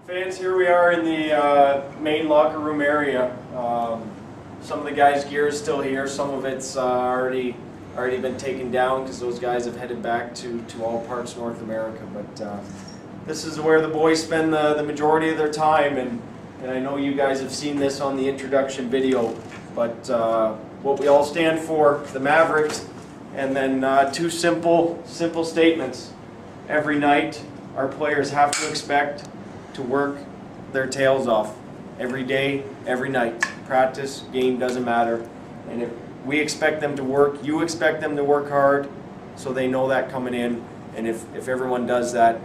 Fans, here we are in the main locker room area. Some of the guys' gear is still here. Some of it's already been taken down because those guys have headed back to all parts of North America. But this is where the boys spend the majority of their time, and I know you guys have seen this on the introduction video. But what we all stand for, the Mavericks, and then two simple statements. Every night, our players have to expect to work their tails off. Every day, every night. Practice, game, doesn't matter. And if we expect them to work, you expect them to work hard, so they know that coming in. And if everyone does that,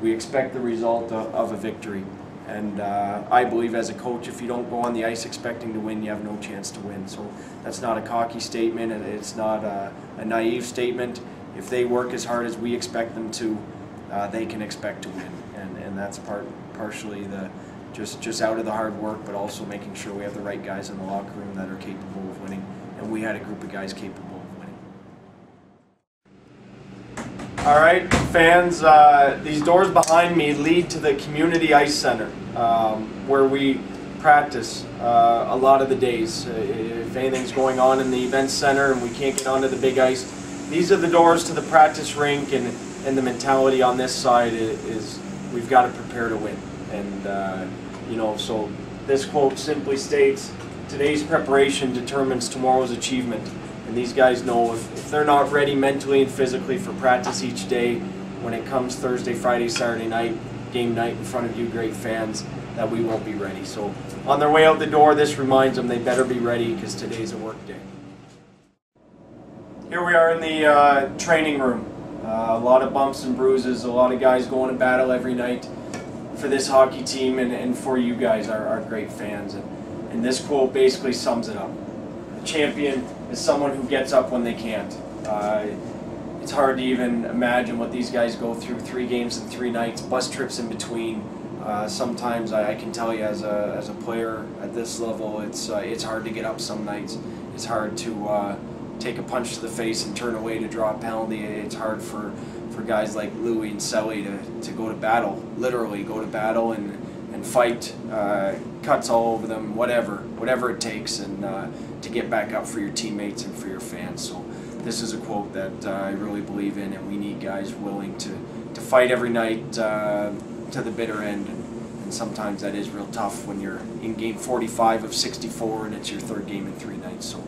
we expect the result of a victory. And I believe as a coach, if you don't go on the ice expecting to win, you have no chance to win. So that's not a cocky statement, and it's not a naive statement. If they work as hard as we expect them to, they can expect to win. And that's partially just out of the hard work, but also making sure we have the right guys in the locker room that are capable of winning. And we had a group of guys capable of winning. All right, fans, these doors behind me lead to the community ice center, where we practice a lot of the days. If anything's going on in the event center and we can't get onto the big ice, these are the doors to the practice rink, and the mentality on this side is we've got to prepare to win. And you know, so this quote simply states, today's preparation determines tomorrow's achievement. And these guys know if they're not ready mentally and physically for practice each day, when it comes Thursday, Friday, Saturday night, game night in front of you great fans, that we won't be ready. So on their way out the door, this reminds them they better be ready, because today's a work day. Here we are in the training room. A lot of bumps and bruises, a lot of guys going to battle every night for this hockey team and for you guys, our great fans. And this quote basically sums it up. A champion is someone who gets up when they can't. It's hard to even imagine what these guys go through. 3 games and 3 nights, bus trips in between. Sometimes I can tell you as a player at this level, it's hard to get up some nights. It's hard to take a punch to the face and turn away to draw a penalty. It's hard for guys like Louie and Selly to go to battle, literally go to battle and fight, cuts all over them, whatever it takes, and to get back up for your teammates and for your fans. So this is a quote that I really believe in, and we need guys willing to fight every night to the bitter end. And sometimes that is real tough when you're in game 45 of 64 and it's your 3rd game in 3 nights. So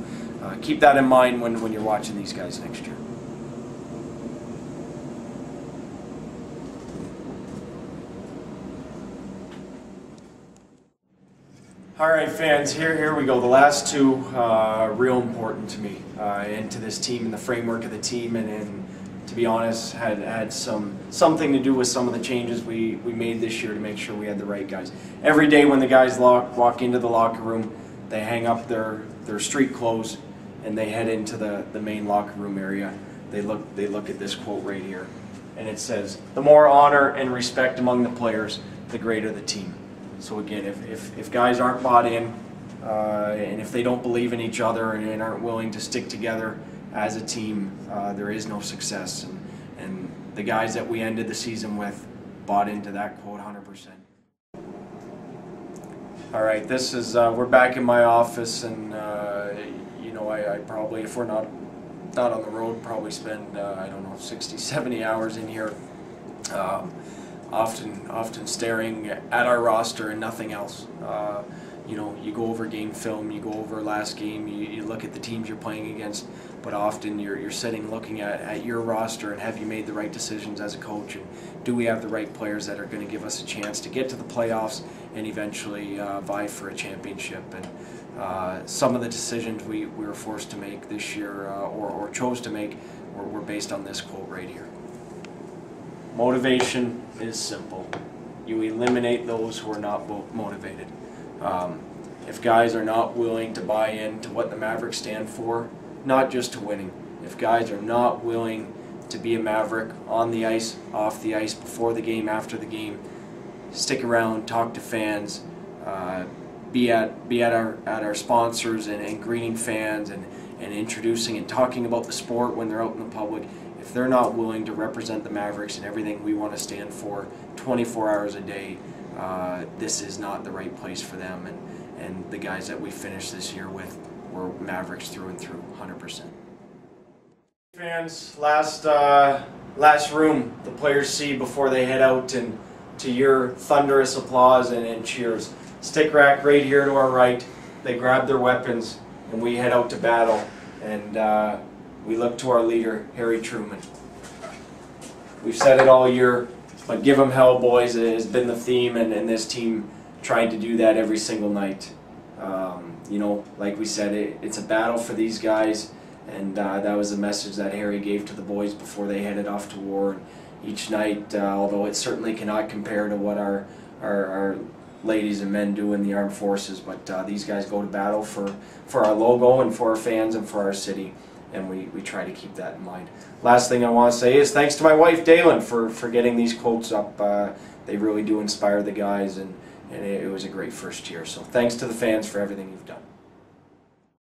keep that in mind when you're watching these guys next year. All right, fans, here we go. The last two real important to me and to this team and the framework of the team, and to be honest, had something to do with some of the changes we made this year to make sure we had the right guys. Every day when the guys walk into the locker room, they hang up their street clothes and they head into the main locker room area. They look at this quote right here, and it says, "The more honor and respect among the players, the greater the team." So again, if guys aren't bought in, and if they don't believe in each other and aren't willing to stick together as a team, there is no success. And the guys that we ended the season with bought into that quote 100%. All right, this is we're back in my office, and you know, I probably, if we're not on the road, probably spend I don't know, 60, 70 hours in here. Often staring at our roster and nothing else. You know, you go over game film, you go over last game, you look at the teams you're playing against, but often you're sitting looking at your roster and have you made the right decisions as a coach, and do we have the right players that are going to give us a chance to get to the playoffs and eventually vie for a championship. And some of the decisions we were forced to make this year or chose to make were based on this quote right here. Motivation is simple. You eliminate those who are not motivated. If guys are not willing to buy into what the Mavericks stand for, not just to winning, if guys are not willing to be a Maverick on the ice, off the ice, before the game, after the game, stick around, talk to fans, be at our sponsors and greeting fans and introducing and talking about the sport when they're out in the public. If they're not willing to represent the Mavericks and everything we want to stand for 24 hours a day, this is not the right place for them, and the guys that we finished this year with were Mavericks through and through, 100%. Fans, last room the players see before they head out, and to your thunderous applause and cheers. Stick rack right here to our right. They grab their weapons and we head out to battle, and we look to our leader, Harry Truman. We've said it all year, but give them hell, boys. It has been the theme, and this team tried to do that every single night. You know, like we said, it's a battle for these guys, and that was the message that Harry gave to the boys before they headed off to war. And each night, although it certainly cannot compare to what our ladies and men do in the armed forces, but these guys go to battle for our logo and for our fans and for our city, and we try to keep that in mind. Last thing I want to say is thanks to my wife Dalen for getting these quotes up. They really do inspire the guys, and it was a great first year. So thanks to the fans for everything you've done.